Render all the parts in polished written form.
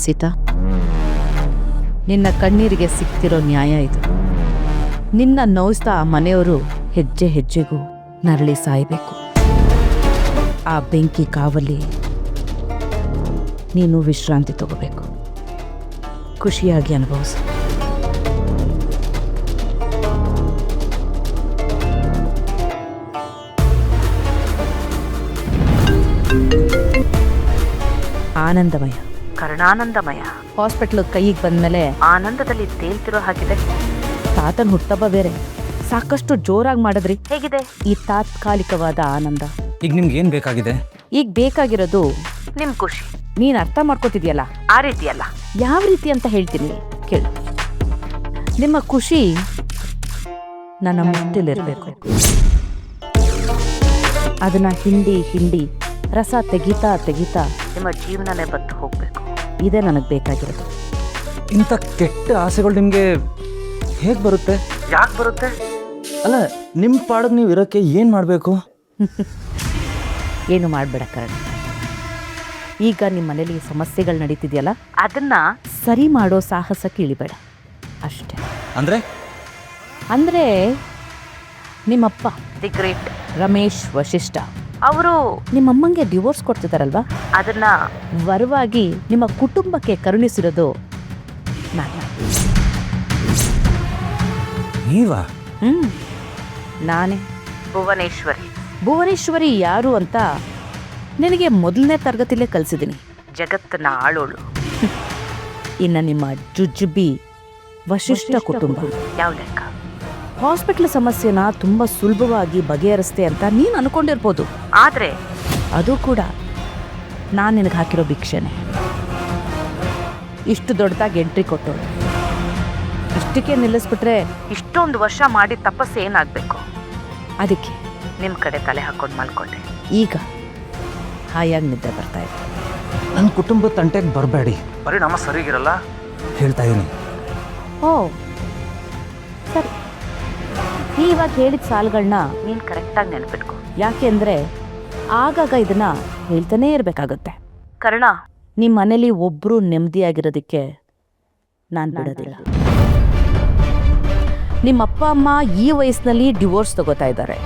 ಸೀತಾ, ನಿನ್ನ ಕಣ್ಣೀರಿಗೆ ಸಿಕ್ತಿರೋ ನ್ಯಾಯ ಇದು. ನಿನ್ನ ನೋಯಿಸ್ತಾ ಆ ಮನೆಯವರು ಹೆಜ್ಜೆ ಹೆಜ್ಜೆಗೂ ನರಳಿ ಸಾಯಬೇಕು. ಆ ಬೆಂಕಿ ಕಾವಲಿ ನೀನು ವಿಶ್ರಾಂತಿ ತಗೋಬೇಕು. ಖುಷಿಯಾಗಿ ಅನುಭವಿಸು. ಆನಂದಮಯ, ಕರುಣಾನಂದಮಯ. ಹಾಸ್ಪಿಟ್ಲ್ ಕೈಗೆ ಬಂದ್ಮೇಲೆ ಆನಂದದಲ್ಲಿ ತೇಲ್ತಿರೋ ಹಾಗಿದೆ. ತಾತನ ಹುಟ್ಟಬ್ಬ ಬೇರೆ, ಸಾಕಷ್ಟು ಜೋರಾಗಿ ಮಾಡಿದ್ರಿ. ಹೇಗಿದೆ ಈ ತಾತ್ಕಾಲಿಕವಾದ ಆನಂದ? ಈಗ ನಿಮ್ಗೆ ಏನ್ ಬೇಕಾಗಿದೆ? ಈಗ ಬೇಕಾಗಿರೋದು ನಿಮ್ ಖುಷಿ. ನೀನ್ ಅರ್ಥ ಮಾಡ್ಕೋತಿದ್ಯಲ್ಲ, ಆ ರೀತಿ ಅಲ್ಲ. ಯಾವ ರೀತಿ ಅಂತ ಹೇಳ್ತೀನಿ ಕೇಳು. ನಿಮ್ಮ ಖುಷಿ ನನ್ನ ಮುಟ್ಟಿಲಿರ್ಬೇಕು. ಅದನ್ನ ಹಿಂಡಿ ಹಿಂಡಿ ರಸ ತೆಗಿತಾ ತೆಗಿತಾ ನಿಮ್ಮ ಜೀವನನೇ ಬತ್ತು ಹೋಗ್ಬೇಕು. ಇದೇ ನನಗೆ ಬೇಕಾಗಿರೋದು. ಇಂಥ ಕೆಟ್ಟ ಆಸೆಗಳು ನಿಮ್ಗೆ ಹೇಗೆ ಬರುತ್ತೆ? ಯಾಕೆ ಬರುತ್ತೆ? ಅಲ್ಲ, ನಿಮ್ಮ ಪಾಡಗ್ ನೀವು ಇರೋಕ್ಕೆ ಏನು ಮಾಡಬೇಕು? ಏನು ಮಾಡಬೇಡ ಕರಣ್. ಈಗ ನಿಮ್ಮ ಮನೇಲಿ ಸಮಸ್ಯೆಗಳು ನಡೀತಿದೆಯಲ್ಲ, ಅದನ್ನ ಸರಿ ಮಾಡೋ ಸಾಹಸಕ್ಕೆ ಇಳಿಬೇಡ ಅಷ್ಟೇ. ಅಂದ್ರೆ ನಿಮ್ಮಪ್ಪ ದಿ ಗ್ರೇಟ್ ರಮೇಶ್ ವಶಿಷ್ಠ ಅವರು ನಿಮ್ಮಮ್ಮಂಗೆ ಡಿವೋರ್ಸ್ ಕೊಡ್ತಿದಾರಲ್ವಾ, ಅದನ್ನ ವರವಾಗಿ ನಿಮ್ಮ ಕುಟುಂಬಕ್ಕೆ ಕರುಣಿಸಿರೋದು ನಾನು. ನೀವಾ? ನಾನೇ. ಭುವನೇಶ್ವರಿ ಯಾರು ಅಂತ ನಿನಗೆ ಮೊದಲನೇ ತರಗತಿಲೇ ಕಲಿಸಿದ್ದೀನಿ. ಜಗತ್ತನ್ನ ಆಳೋಳು. ಇನ್ನು ನಿಮ್ಮ ಜುಜುಬಿ ವಶಿಷ್ಠ ಕುಟುಂಬ ಯಾವ ಲೆಕ್ಕ? ಹಾಸ್ಪಿಟ್ಲ್ ಸಮಸ್ಯೆನ ತುಂಬ ಸುಲಭವಾಗಿ ಬಗೆಹರಿಸ್ತೆ ಅಂತ ನೀನು ಅನ್ಕೊಂಡಿರ್ಬೋದು, ಆದರೆ ಅದು ಕೂಡ ನಾನು ನಿನಗೆ ಹಾಕಿರೋ ಭಿಕ್ಷೆನೆ. ಇಷ್ಟು ದೊಡ್ಡದಾಗಿ ಎಂಟ್ರಿ ಕೊಟ್ಟೋಳು. ಇಷ್ಟಕ್ಕೆ ನಿಲ್ಲಿಸ್ಬಿಟ್ರೆ ಇಷ್ಟೊಂದು ವರ್ಷ ಮಾಡಿ ತಪಸ್ಸು ಏನಾಗಬೇಕು? ಅದಕ್ಕೆ ನಿಮ್ಮ ಕಡೆ ತಲೆ ಹಾಕೊಂಡು ಮಲ್ಕೊಂಡೆ. ಈಗ ಹಾಯಾಗಿ ನಿದ್ದೆ ಬರ್ತಾ ಇದೆ. ನನ್ನ ಕುಟುಂಬದ ತಂಟೆಗೆ ಬರಬೇಡಿ, ಪರಿಣಾಮ ಸರಿಗಿರಲ್ಲ ಹೇಳ್ತಾ ಇದೀನಿ. ಓ ಸರಿ, ಇವಾಗ ಹೇಳಿದ ಸಾಲುಗಳನ್ನ ನೀನು ಕರೆಕ್ಟಾಗಿ ನೆನಪಿಟ್ಕೊ. ಯಾಕೆ ಅಂದರೆ ಆಗಾಗ ಇದನ್ನ ಹೇಳ್ತಾನೇ ಇರಬೇಕಾಗತ್ತೆ. ಕರ್ಣ, ನಿಮ್ಮ ಮನೇಲಿ ಒಬ್ಬರು ನೆಮ್ಮದಿಯಾಗಿರೋದಕ್ಕೆ ನಾನು ಬಿಡೋದಿಲ್ಲ. ನಿಮ್ಮ ಅಪ್ಪ ಅಮ್ಮ ಈ ವಯಸ್ಸಿನಲ್ಲಿ ಡಿವೋರ್ಸ್ ತಗೋತಾ ಇದ್ದಾರೆ.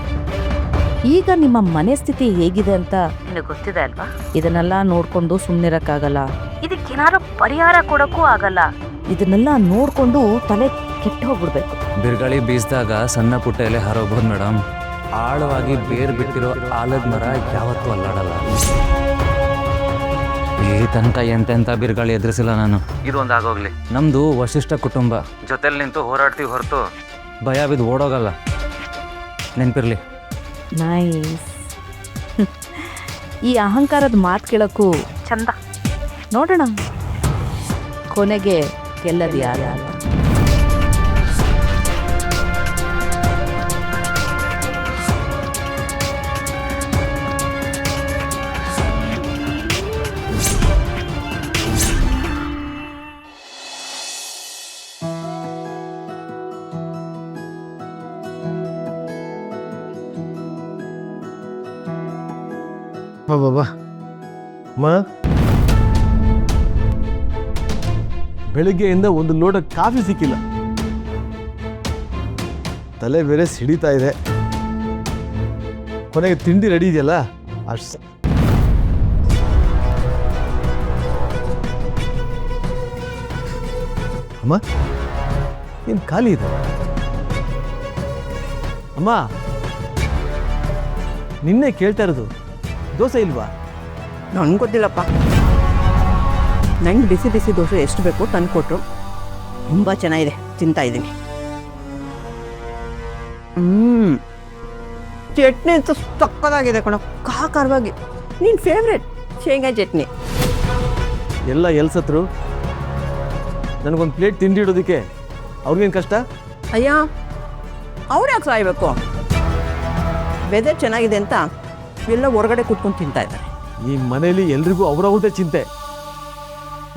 ಈಗ ನಿಮ್ಮ ಮನೆ ಸ್ಥಿತಿ ಹೇಗಿದೆ ಅಂತ ನಿನಗೆ ಗೊತ್ತಿದೆ ಅಲ್ವಾ? ಇದನ್ನೆಲ್ಲ ನೋಡ್ಕೊಂಡು ಸುಮ್ಮನಿರಕ್ಕಾಗಲ್ಲ. ಇದಕ್ಕೇನಾರು ಪರಿಹಾರ ಕೊಡೋಕ್ಕೂ ಆಗಲ್ಲ. ಇದನ್ನೆಲ್ಲ ನೋಡ್ಕೊಂಡು ತಲೆ ಕೆಟ್ಟು ಹೋಗ್ಬಿಡ್ಬೇಕು. ಬಿರುಗಾಳಿ ಬೀಸಿದಾಗ ಸಣ್ಣ ಪುಟ್ಟ ಎಲೆ ಹಾರೋಗ್ಬೋದು ಮೇಡಮ್. ಆಳವಾಗಿ ಬೇರು ಬಿಟ್ಟಿರೋ ಆಲದ ಮರ ಯಾವತ್ತೂ ಅಲ್ಲಾಡಲ್ಲ. ಇಲ್ಲಿ ತನಕ ಎಂತೆಂಥ ಬಿರುಗಾಳಿ ಎದುರಿಸಿಲ್ಲ ನಾನು. ಇದು ಒಂದಾಗೋಗ್ಲಿ. ನಮ್ದು ವಶಿಷ್ಠ ಕುಟುಂಬ. ಜೊತೆಲಿ ನಿಂತು ಹೋರಾಡ್ತೀವಿ ಹೊರತು ಭಯ ಬಿದ್ದು ಓಡೋಗಲ್ಲ. ನೆನಪಿರ್ಲಿ. ನೈಸ್. ಈ ಅಹಂಕಾರದ ಮಾತು ಕೇಳೋಕ್ಕೂ ಚಂದ. ನೋಡೋಣ ಕೊನೆಗೆ ಗೆಲ್ಲದು ಯಾರು ಅಂತ. ಬಾಬಾ ಮಾ, ಬೆಳಿಗ್ಗೆಯಿಂದ ಒಂದು ಲೋಟ ಕಾಫಿ ಸಿಕ್ಕಿಲ್ಲ. ತಲೆ ಬೇರೆ ಸಿಡಿತಾ ಇದೆ. ಕೊನೆಗೆ ತಿಂಡಿ ರೆಡಿ ಇದೆಯಲ್ಲ ಅಷ್ಟು. ಅಮ್ಮ ಏನು ಖಾಲಿ ಇದೆ? ಅಮ್ಮ ನಿನ್ನೆ ಕೇಳ್ತಾ ಇರೋದು ದೋಸೆ ಇಲ್ವಾ? ನನಗೆ ಗೊತ್ತಿಲ್ಲಪ್ಪ. ನಂಗೆ ಬಿಸಿ ಬಿಸಿ ದೋಸೆ ಎಷ್ಟು ಬೇಕು ತಂದು ಕೊಟ್ಟರು. ತುಂಬ ಚೆನ್ನಾಗಿದೆ, ತಿಂತಾ ಇದ್ದೀನಿ. ಚಟ್ನಿ ಅಂತೂ ಸಕ್ಕತ್ತಾಗಿದೆ ಕಣ, ಖಾರವಾಗಿ. ನಿನ್ನ ಫೇವ್ರೆಟ್ ಶೇಂಗಾ ಚಟ್ನಿ. ಎಲ್ಲ ಎಲ್ಸತ್ರು. ನನಗೊಂದು ಪ್ಲೇಟ್ ತಿಂಡಿ ಇಡೋದಕ್ಕೆ ಅವ್ರಿಗೇನು ಕಷ್ಟ? ಅಯ್ಯ, ಅವ್ರು ಯಾಕೆ ಸಾಯ್ಬೇಕು? ವೆದರ್ ಚೆನ್ನಾಗಿದೆ ಅಂತ ಎಲ್ಲ ಹೊರಗಡೆ ಕೂತ್ಕೊಂಡು ತಿಂತಾ ಇದ್ದಾರೆ. ಈ ಮನೆಯಲ್ಲಿ ಎಲ್ರಿಗೂ ಅವ್ರವ್ರದ್ದೇ ಚಿಂತೆ.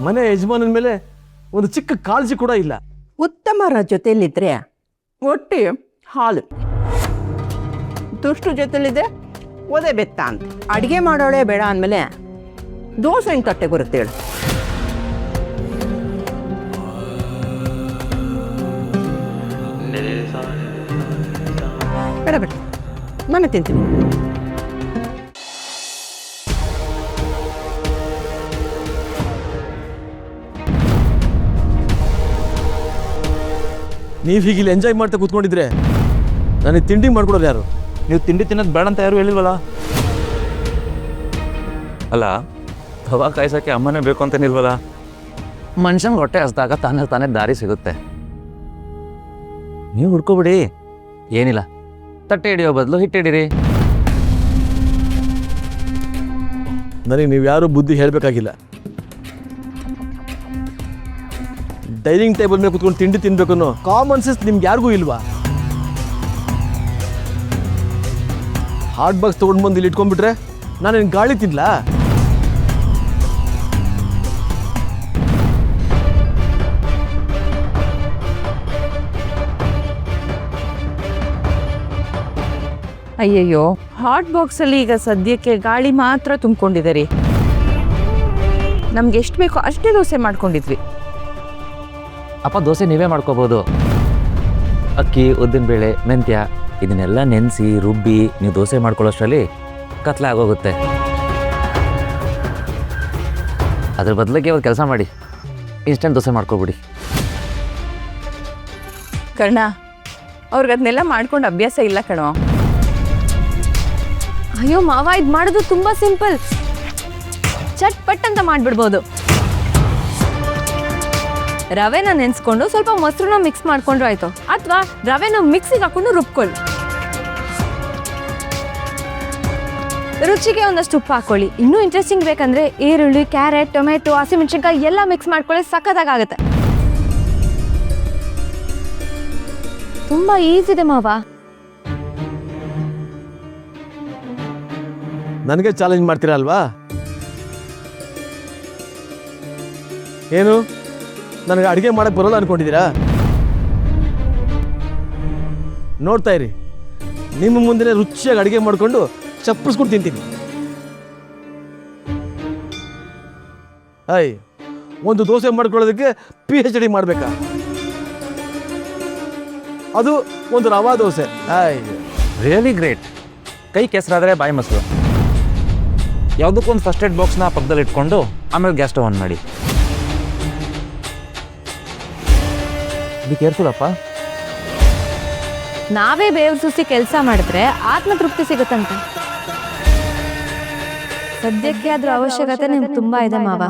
ಮನೆ ಯಜಮಾನನ ಮೇಲೆ ಒಂದು ಚಿಕ್ಕ ಕಾಳಜಿ ಕೂಡ ಇಲ್ಲ. ಉತ್ತಮರ ಜೊತೆಯಲ್ಲಿದ್ದರೆ ಒಟ್ಟಿ ಹಾಲು, ದುಷ್ಟು ಜೊತೆಲಿದ್ರೆ ಒದೆ ಬೆತ್ತ ಅಂತ. ಅಡುಗೆ ಮಾಡೋಳೆ ಬೇಡ ಅಂದಮೇಲೆ ದೋಸೆ ಹೆಂಗೆ ತಟ್ಟೆ ಬರುತ್ತೆ ಹೇಳು? ಬೇಡ ಬೇಡ ನಾನೇ ತಿಂತೀನಿ. ನೀವು ಹೀಗಿಲ್ಲಿ ಎಂಜಾಯ್ ಮಾಡ್ತಾ ಕೂತ್ಕೊಂಡಿದ್ರೆ ನನಗೆ ತಿಂಡಿ ಮಾಡ್ಕೊಡೋರು ಯಾರು? ನೀವು ತಿಂಡಿ ತಿನ್ನೋದು ಬೇಡ ಅಂತ ಯಾರು ಹೇಳಿಲ್ವಲ್ಲ? ಅಲ್ಲ, ತವಾ ಕಾಯ್ಸೋಕ್ಕೆ ಅಮ್ಮನೇ ಬೇಕು ಅಂತನಿಲ್ವಲ್ಲ? ಮನುಷ್ಯಂಗೆ ಹೊಟ್ಟೆ ಹಸ್ದಾಗ ತಾನೇ ದಾರಿ ಸಿಗುತ್ತೆ. ನೀವು ಹುಡ್ಕೊಬಿಡಿ, ಏನಿಲ್ಲ. ತಟ್ಟೆ ಹಿಡಿಯೋ ಬದಲು ಹಿಟ್ಟಿಡಿರಿ. ನನಗೆ ನೀವು ಯಾರೂ ಬುದ್ಧಿ ಹೇಳಬೇಕಾಗಿಲ್ಲ. ಡೈನಿಂಗ್ ಟೇಬಲ್ ಮೇಲೆ ಕೂತ್ಕೊಂಡು ತಿಂಡಿ ತಿನ್ಬೇಕು ಅನ್ನೋ ಕಾಮನ್ ಸೆನ್ಸ್ ನಿಮ್ಗೆ ಯಾರಿಗೂ ಇಲ್ವಾ? ಹಾಟ್ ಬಾಕ್ಸ್ ತೊಗೊಂಡು ಬಂದು ಇಲ್ಲಿ ಇಟ್ಕೊಂಡ್ಬಿಟ್ರೆ ನಾನೇನು ಗಾಳಿ ತಿನ್ಲಾ? ಅಯ್ಯಯ್ಯೋ, ಹಾಟ್ ಬಾಕ್ಸಲ್ಲಿ ಈಗ ಸದ್ಯಕ್ಕೆ ಗಾಳಿ ಮಾತ್ರ ತುಂಬಿಕೊಂಡಿದೆ ರೀ. ನಮ್ಗೆ ಎಷ್ಟು ಬೇಕೋ ಅಷ್ಟೇ ದೋಸೆ ಮಾಡ್ಕೊಂಡಿದ್ವಿ. ಅಪ್ಪ, ದೋಸೆ ನೀವೇ ಮಾಡ್ಕೋಬೋದು. ಅಕ್ಕಿ, ಉದ್ದಿನಬೇಳೆ, ಮೆಂತ್ಯ ಇದನ್ನೆಲ್ಲ ನೆನೆಸಿ ರುಬ್ಬಿ ನೀವು ದೋಸೆ ಮಾಡ್ಕೊಳ್ಳೋಷ್ಟರಲ್ಲಿ ಕತ್ಲೆ ಆಗೋಗುತ್ತೆ. ಅದ್ರ ಬದಲಿಗೆ ಒಂದು ಕೆಲಸ ಮಾಡಿ, ಇನ್ಸ್ಟೆಂಟ್ ದೋಸೆ ಮಾಡ್ಕೊಬಿಡಿ. ಕರ್ಣ, ಅವ್ರಿಗೆ ಅದನ್ನೆಲ್ಲ ಮಾಡ್ಕೊಂಡು ಅಭ್ಯಾಸ ಇಲ್ಲ ಕಣೋ. ಅಯ್ಯೋ ಮಾವ, ಇದು ಮಾಡೋದು ತುಂಬಾ ಸಿಂಪಲ್. ಚಟ್ ಪಟ್ ಅಂತ ಮಾಡ್ಬಿಡ್ಬೋದು. ರವೆನ ನೆನೆಸ್ಕೊಂಡು ಸ್ವಲ್ಪ ಮೊಸರನ್ನ ಮಿಕ್ಸ್ ಮಾಡ್ಕೊಂಡ್ರು ಆಯ್ತು, ಅಥವಾ ರವೆನ ಮಿಕ್ಸಿಗೆ ಹಾಕೊಂಡು ರುಬ್ಕೊಳ್ಳಿ. ರುಚಿಗೆ ಒಂದಷ್ಟು ಉಪ್ಪು ಹಾಕೊಳ್ಳಿ. ಇನ್ನೂ ಇಂಟ್ರೆಸ್ಟಿಂಗ್ ಬೇಕಂದ್ರೆ ಈರುಳ್ಳಿ, ಕ್ಯಾರೆಟ್, ಟೊಮೆಟೊ, ಹಸಿಮೆಣಸಿನ್ಕಾಯಿ ಎಲ್ಲ ಮಿಕ್ಸ್ ಮಾಡ್ಕೊಳ್ಳಿ, ಸಖತ್ತಾಗುತ್ತೆ. ತುಂಬಾ ಈಸಿ ಇದೆ ಮಾವ. ನನಗೆ ಚಾಲೆಂಜ್ ಮಾಡ್ತೀರಾ ಅಲ್ವಾ? ಏನು, ನನಗೆ ಅಡುಗೆ ಮಾಡಕ್ಕೆ ಬರೋಲ್ಲ ಅನ್ಕೊಂಡಿದ್ದೀರಾ? ನೋಡ್ತಾ ಇರಿ, ನಿಮ್ಮ ಮುಂದೆ ರುಚಿಯಾಗಿ ಅಡುಗೆ ಮಾಡಿಕೊಂಡು ಚಪ್ಪರಿಸ್ಕೊಂಡು ತಿಂತೀನಿ. ಅಯ್ಯ, ಒಂದು ದೋಸೆ ಮಾಡ್ಕೊಳ್ಳೋದಕ್ಕೆ PhD ಮಾಡಬೇಕಾ? ಅದು ಒಂದು ರವಾ ದೋಸೆ. ಅಯ್ಯ, ರಿಯಲಿ ಗ್ರೇಟ್. ಕೈ ಕೆಸರಾದರೆ ಬಾಯಿ ಮೊಸರು. ಯಾವುದಕ್ಕೊಂದು ಫಸ್ಟ್ ಏಡ್ ಬಾಕ್ಸ್ನ ಪಕ್ಕದಲ್ಲಿ ಇಟ್ಕೊಂಡು ಆಮೇಲೆ ಗ್ಯಾಸ್ ಸ್ಟವ್ ಆನ್ ಮಾಡಿ. ಬಿ ಕೇರ್ಫುಲ್ ಅಪ್ಪ. ನಾವೇ ಬೇವ್ರು ಸುಸಿ ಕೆಲಸ ಮಾಡಿದ್ರೆ ಆತ್ಮತೃಪ್ತಿ ಸಿಗುತ್ತಂತೆ. ಸದ್ಯಕ್ಕೆ ಅದ್ರ ಅವಶ್ಯಕತೆ ನಿಮ್ಗೆ ತುಂಬಾ ಇದೆ ಮಾವ.